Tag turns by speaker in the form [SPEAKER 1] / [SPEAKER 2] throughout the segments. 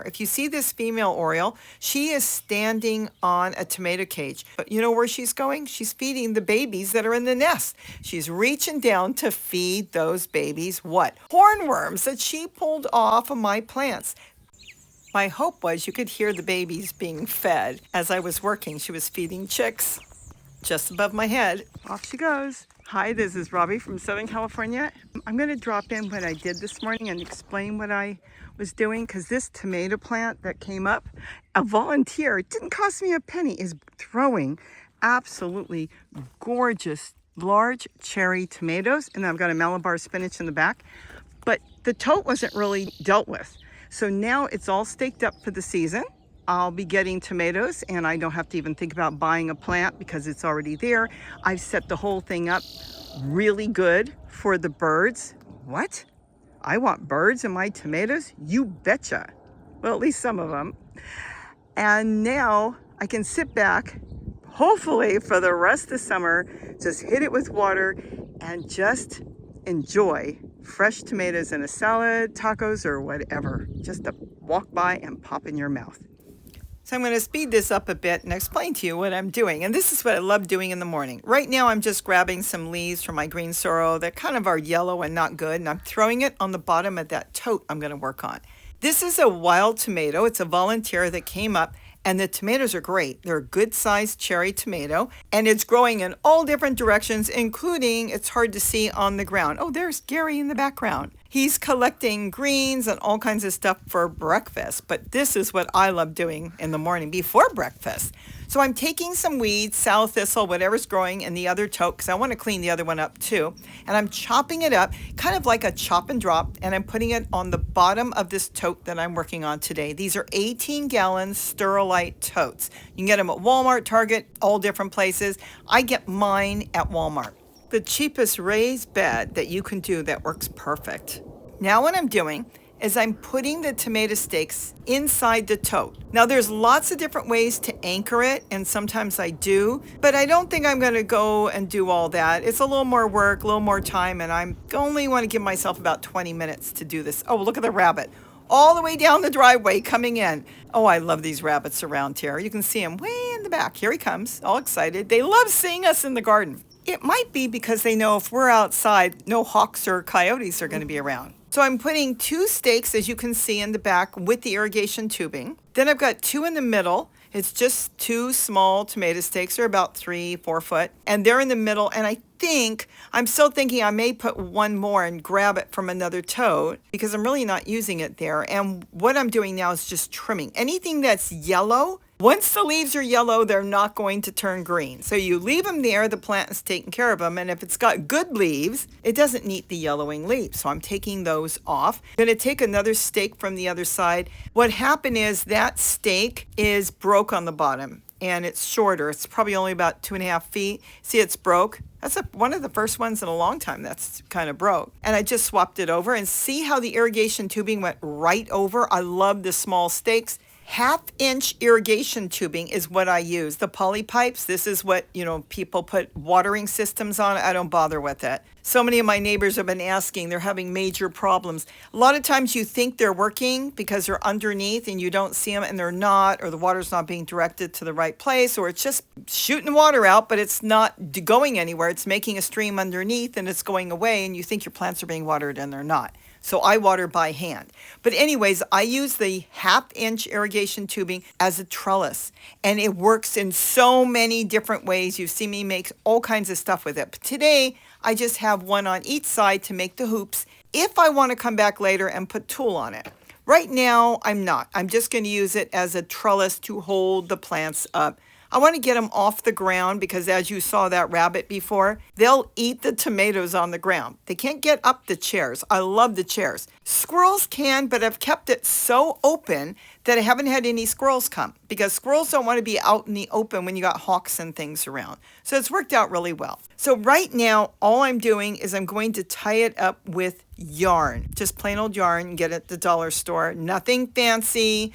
[SPEAKER 1] If you see this female oriole, she is standing on a tomato cage. But you know where she's going? She's feeding the babies that are in the nest. She's reaching down to feed those babies what? Hornworms that she pulled off of my plants. My hope was you could hear the babies being fed. As I was working, she was feeding chicks just above my head. Off she goes. Hi, this is Robbie from Southern California. I'm going to drop in what I did this morning and explain what I was doing, because this tomato plant that came up, a volunteer, it didn't cost me a penny, is throwing absolutely gorgeous large cherry tomatoes. And I've got a Malabar spinach in the back. But the tote wasn't really dealt with. So now it's all staked up for the season. I'll be getting tomatoes and I don't have to even think about buying a plant because it's already there. I've set the whole thing up really good for the birds. What? I want birds in my tomatoes? You betcha. Well, at least some of them. And now I can sit back, hopefully for the rest of the summer, just hit it with water and just enjoy fresh tomatoes in a salad, tacos, or whatever. Just to walk by and pop in your mouth. So I'm going to speed this up a bit and explain to you what I'm doing. And this is what I love doing in the morning. Right now I'm just grabbing some leaves from my green sorrel that kind of are yellow and not good. And I'm throwing it on the bottom of that tote I'm going to work on. This is a wild tomato. It's a volunteer that came up. And the tomatoes are great. They're a good-sized cherry tomato. And it's growing in all different directions, including, it's hard to see on the ground. Oh, there's Gary in the background. He's collecting greens and all kinds of stuff for breakfast. But this is what I love doing in the morning before breakfast. So I'm taking some weeds, sow thistle, whatever's growing in the other tote, because I want to clean the other one up too. And I'm chopping it up, kind of like a chop and drop, and I'm putting it on the bottom of this tote that I'm working on today. These are 18-gallon Sterilite totes. You can get them at Walmart, Target, all different places. I get mine at Walmart. The cheapest raised bed that you can do that works perfect. Now what I'm doing is I'm putting the tomato stakes inside the tote. Now there's lots of different ways to anchor it, and sometimes I do, but I don't think I'm gonna go and do all that. It's a little more work, a little more time, and I only wanna give myself about 20 minutes to do this. Oh, look at the rabbit. All the way down the driveway coming in. Oh, I love these rabbits around here. You can see him way in the back. Here he comes, all excited. They love seeing us in the garden. It might be because they know if we're outside, no hawks or coyotes are gonna be around. So I'm putting 2 stakes, as you can see in the back, with the irrigation tubing. Then I've got 2 in the middle. It's just 2 small tomato stakes. They're about 3-4 foot. And they're in the middle. And I'm still thinking I may put 1 more and grab it from another tote because I'm really not using it there. And what I'm doing now is just trimming. Anything that's yellow, once the leaves are yellow, they're not going to turn green. So you leave them there, the plant is taking care of them. And if it's got good leaves, it doesn't need the yellowing leaves. So I'm taking those off. I'm going to take another stake from the other side. What happened is that stake is broke on the bottom and it's shorter. It's probably only about 2.5 feet. See, it's broke. That's one of the first ones in a long time that's kind of broke. And I just swapped it over and see how the irrigation tubing went right over. I love the small stakes. 1/2-inch irrigation tubing is what I use. The poly pipes, this is what, people put watering systems on. I don't bother with it. So many of my neighbors have been asking, they're having major problems. A lot of times you think they're working because they're underneath and you don't see them and they're not, or the water's not being directed to the right place, or it's just shooting water out, but it's not going anywhere. It's making a stream underneath and it's going away and you think your plants are being watered and they're not. So I water by hand. But anyways, I use the 1/2-inch irrigation tubing as a trellis. And it works in so many different ways. You see me make all kinds of stuff with it. But today, I just have one on each side to make the hoops if I want to come back later and put tulle on it. Right now, I'm not. I'm just going to use it as a trellis to hold the plants up. I want to get them off the ground because as you saw that rabbit before, they'll eat the tomatoes on the ground. They can't get up the chairs. I love the chairs. Squirrels can, but I've kept it so open that I haven't had any squirrels come because squirrels don't want to be out in the open when you got hawks and things around. So it's worked out really well. So right now, all I'm doing is I'm going to tie it up with yarn, just plain old yarn, get it at the dollar store, nothing fancy.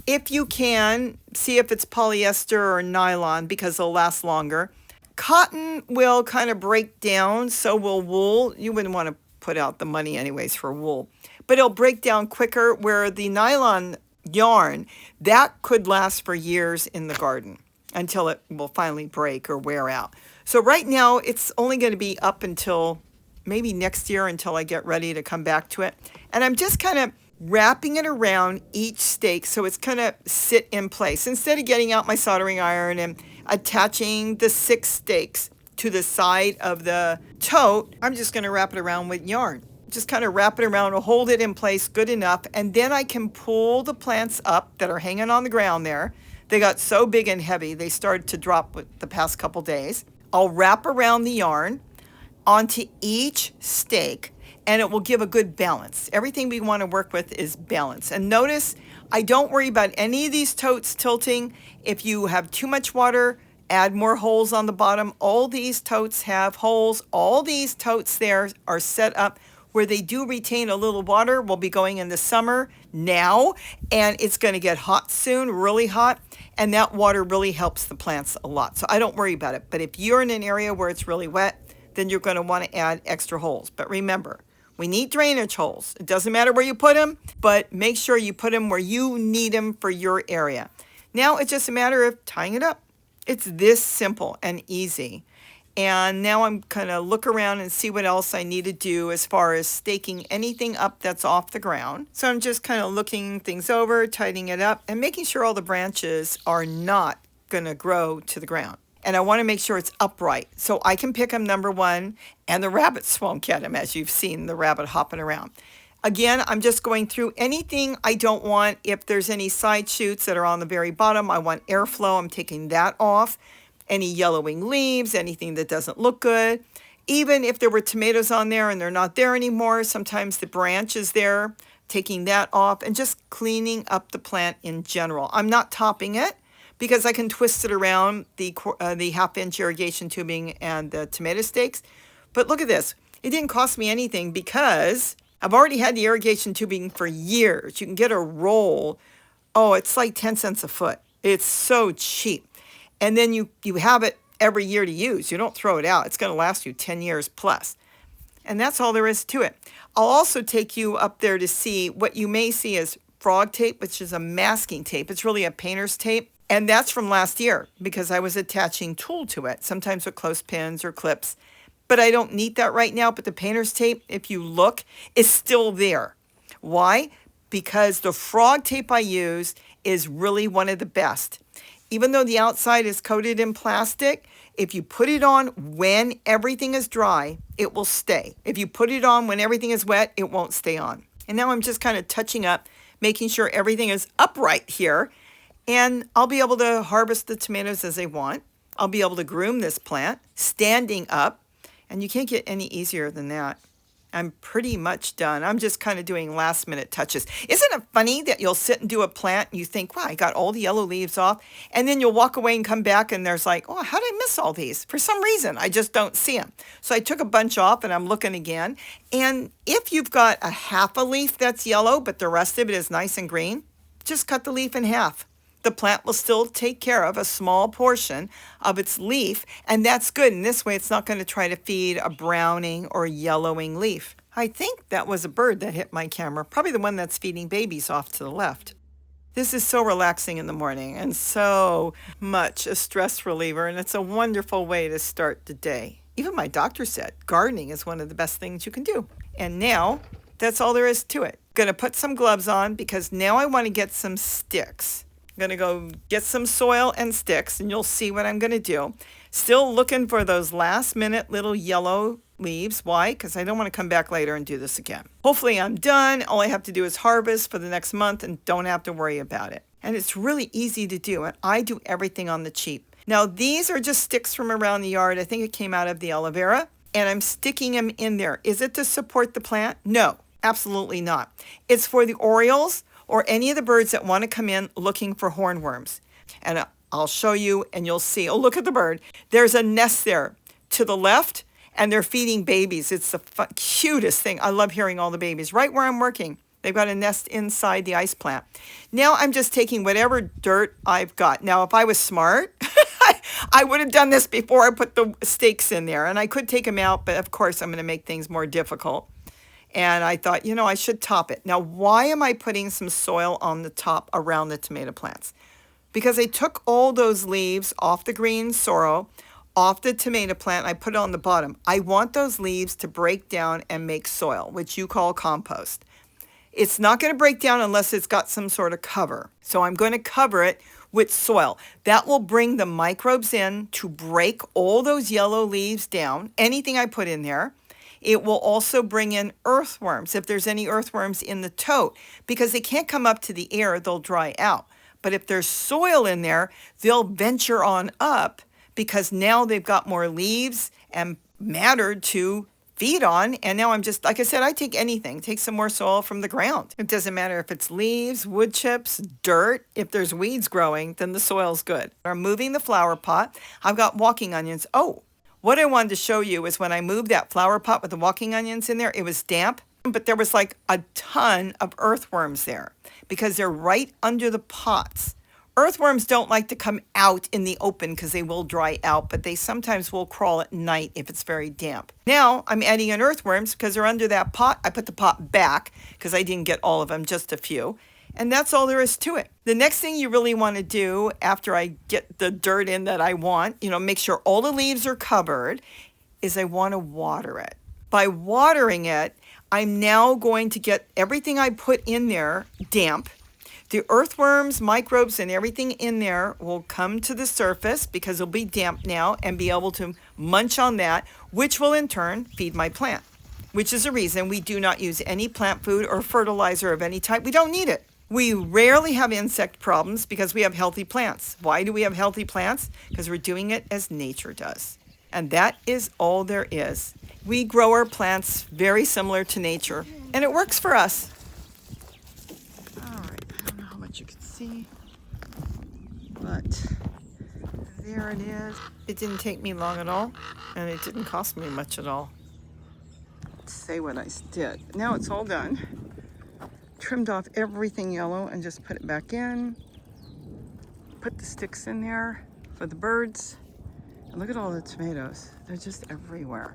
[SPEAKER 1] If you can, see if it's polyester or nylon because they'll last longer. Cotton will kind of break down, so will wool. You wouldn't want to put out the money anyways for wool. But it'll break down quicker, where the nylon yarn, that could last for years in the garden until it will finally break or wear out. So right now it's only going to be up until maybe next year until I get ready to come back to it. And I'm just kind of wrapping it around each stake so it's going to sit in place. Instead of getting out my soldering iron and attaching the 6 stakes to the side of the tote, I'm just going to wrap it around with yarn. Just kind of wrap it around to hold it in place good enough, and then I can pull the plants up that are hanging on the ground there. They got so big and heavy, they started to drop with the past couple days. I'll wrap around the yarn onto each stake, and it will give a good balance. Everything we want to work with is balance. And notice, I don't worry about any of these totes tilting. If you have too much water, add more holes on the bottom. All these totes have holes. All these totes there are set up where they do retain a little water. Will be going in the summer now, and it's going to get hot soon, really hot, and that water really helps the plants a lot. So I don't worry about it. But if you're in an area where it's really wet, then you're going to want to add extra holes. But remember, we need drainage holes. It doesn't matter where you put them, but make sure you put them where you need them for your area. Now it's just a matter of tying it up. It's this simple and easy. And now I'm going to look around and see what else I need to do as far as staking anything up that's off the ground. So I'm just kind of looking things over, tightening it up, and making sure all the branches are not going to grow to the ground. And I want to make sure it's upright so I can pick them, number one, and the rabbits won't get them, as you've seen the rabbit hopping around. Again, I'm just going through anything I don't want. If there's any side shoots that are on the very bottom, I want airflow. I'm taking that off. Any yellowing leaves, anything that doesn't look good. Even if there were tomatoes on there and they're not there anymore, sometimes the branch is there, taking that off and just cleaning up the plant in general. I'm not topping it because I can twist it around the 1/2-inch irrigation tubing and the tomato stakes. But look at this. It didn't cost me anything because I've already had the irrigation tubing for years. You can get a roll. Oh, it's like 10 cents a foot. It's so cheap. And then you have it every year to use. You don't throw it out. It's going to last you 10 years plus. And that's all there is to it. I'll also take you up there to see what you may see as frog tape, which is a masking tape. It's really a painter's tape. And that's from last year because I was attaching tulle to it, sometimes with clothespins or clips. But I don't need that right now. But the painter's tape, if you look, is still there. Why? Because the frog tape I use is really one of the best. Even though the outside is coated in plastic, if you put it on when everything is dry, it will stay. If you put it on when everything is wet, it won't stay on. And now I'm just kind of touching up, making sure everything is upright here. And I'll be able to harvest the tomatoes as I want. I'll be able to groom this plant standing up. And you can't get any easier than that. I'm pretty much done. I'm just kind of doing last minute touches. Isn't it funny that you'll sit and do a plant and you think, wow, I got all the yellow leaves off. And then you'll walk away and come back and there's like, oh, how did I miss all these? For some reason, I just don't see them. So I took a bunch off and I'm looking again. And if you've got a half a leaf that's yellow, but the rest of it is nice and green, just cut the leaf in half. The plant will still take care of a small portion of its leaf, and that's good. And this way, it's not going to try to feed a browning or yellowing leaf. I think that was a bird that hit my camera, probably the one that's feeding babies off to the left. This is so relaxing in the morning and so much a stress reliever, and it's a wonderful way to start the day. Even my doctor said gardening is one of the best things you can do. And now, that's all there is to it. Going to put some gloves on because now I want to get some sticks. I'm going to go get some soil and sticks, and you'll see what I'm going to do. Still looking for those last-minute little yellow leaves. Why? Because I don't want to come back later and do this again. Hopefully I'm done. All I have to do is harvest for the next month and don't have to worry about it. And it's really easy to do, and I do everything on the cheap. Now, these are just sticks from around the yard. I think it came out of the aloe vera, and I'm sticking them in there. Is it to support the plant? No, absolutely not. It's for the orioles or any of the birds that want to come in looking for hornworms. And I'll show you and you'll see. Oh, look at the bird. There's a nest there to the left, and they're feeding babies. It's the cutest thing. I love hearing all the babies right where I'm working. They've got a nest inside the ice plant. Now I'm just taking whatever dirt I've got. Now, if I was smart, I would have done this before I put the stakes in there, and I could take them out, but of course I'm going to make things more difficult. And I thought, I should top it. Now, why am I putting some soil on the top around the tomato plants? Because I took all those leaves off the green sorrel, off the tomato plant, I put it on the bottom. I want those leaves to break down and make soil, which you call compost. It's not going to break down unless it's got some sort of cover. So I'm going to cover it with soil. That will bring the microbes in to break all those yellow leaves down, anything I put in there. It will also bring in earthworms, if there's any earthworms in the tote, because they can't come up to the air, they'll dry out. But if there's soil in there, they'll venture on up because now they've got more leaves and matter to feed on. And now I'm just, like I said, I take anything. Take some more soil from the ground. It doesn't matter if it's leaves, wood chips, dirt. If there's weeds growing, then the soil's good. I'm moving the flower pot. I've got walking onions. Oh, what I wanted to show you is when I moved that flower pot with the walking onions in there, it was damp, but there was like a ton of earthworms there because they're right under the pots. Earthworms don't like to come out in the open because they will dry out, but they sometimes will crawl at night if it's very damp. Now I'm adding in earthworms because they're under that pot. I put the pot back because I didn't get all of them, just a few. And that's all there is to it. The next thing you really want to do after I get the dirt in that I want, make sure all the leaves are covered, is I want to water it. By watering it, I'm now going to get everything I put in there damp. The earthworms, microbes, and everything in there will come to the surface because it'll be damp now and be able to munch on that, which will in turn feed my plant, which is the reason we do not use any plant food or fertilizer of any type. We don't need it. We rarely have insect problems because we have healthy plants. Why do we have healthy plants? Because we're doing it as nature does. And that is all there is. We grow our plants very similar to nature, and it works for us. All right, I don't know how much you can see, but there it is. It didn't take me long at all, and it didn't cost me much at all. Let's say what I did. Now it's all done. Trimmed off everything yellow and just put it back in. Put the sticks in there for the birds. And look at all the tomatoes. They're just everywhere.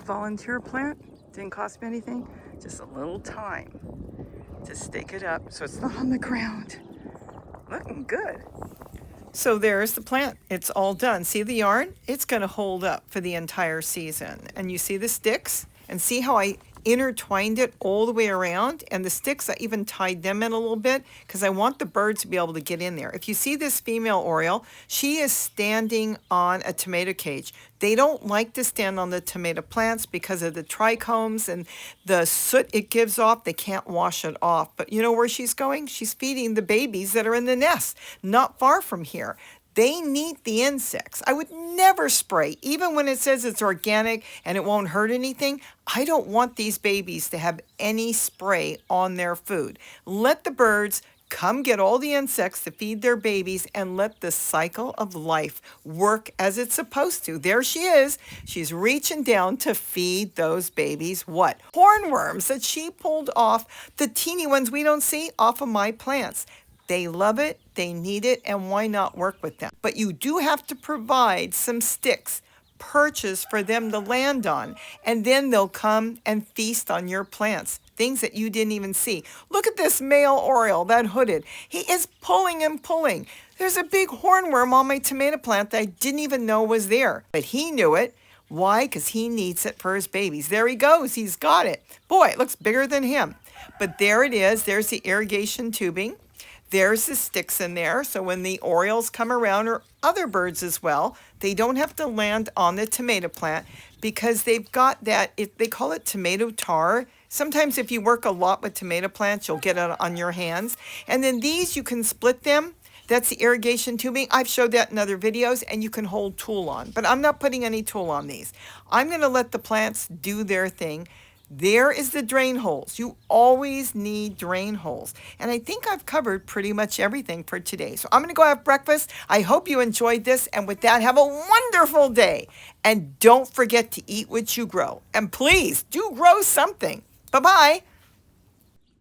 [SPEAKER 1] Volunteer plant. Didn't cost me anything. Just a little time to stake it up so it's not on the ground. Looking good. So there's the plant. It's all done. See the yarn? It's going to hold up for the entire season. And you see the sticks? And see how I intertwined it all the way around? And the sticks, I even tied them in a little bit because I want the birds to be able to get in there. If you see this female oriole, she is standing on a tomato cage. They don't like to stand on the tomato plants because of the trichomes and the soot it gives off. They can't wash it off. But you know where she's going? She's feeding the babies that are in the nest, not far from here. They need the insects. I would never spray, even when it says it's organic and it won't hurt anything. I don't want these babies to have any spray on their food. Let the birds come get all the insects to feed their babies and let the cycle of life work as it's supposed to. There she is. She's reaching down to feed those babies what? Hornworms that she pulled off, the teeny ones we don't see, off of my plants. They love it, they need it, and why not work with them? But you do have to provide some sticks, perches for them to land on, and then they'll come and feast on your plants, things that you didn't even see. Look at this male oriole, that hooded. He is pulling and pulling. There's a big hornworm on my tomato plant that I didn't even know was there, but he knew it. Why? Because he needs it for his babies. There he goes. He's got it. Boy, it looks bigger than him. But there it is. There's the irrigation tubing. There's the sticks in there, so when the orioles come around, or other birds as well, they don't have to land on the tomato plant because they've got that, they call it tomato tar. Sometimes if you work a lot with tomato plants, you'll get it on your hands. And then these, you can split them. That's the irrigation tubing. I've showed that in other videos, and you can hold tool on. But I'm not putting any tool on these. I'm going to let the plants do their thing. There is the drain holes. You always need drain holes. And I think I've covered pretty much everything for today. So I'm going to go have breakfast. I hope you enjoyed this. And with that, have a wonderful day. And don't forget to eat what you grow. And please do grow something. Bye-bye.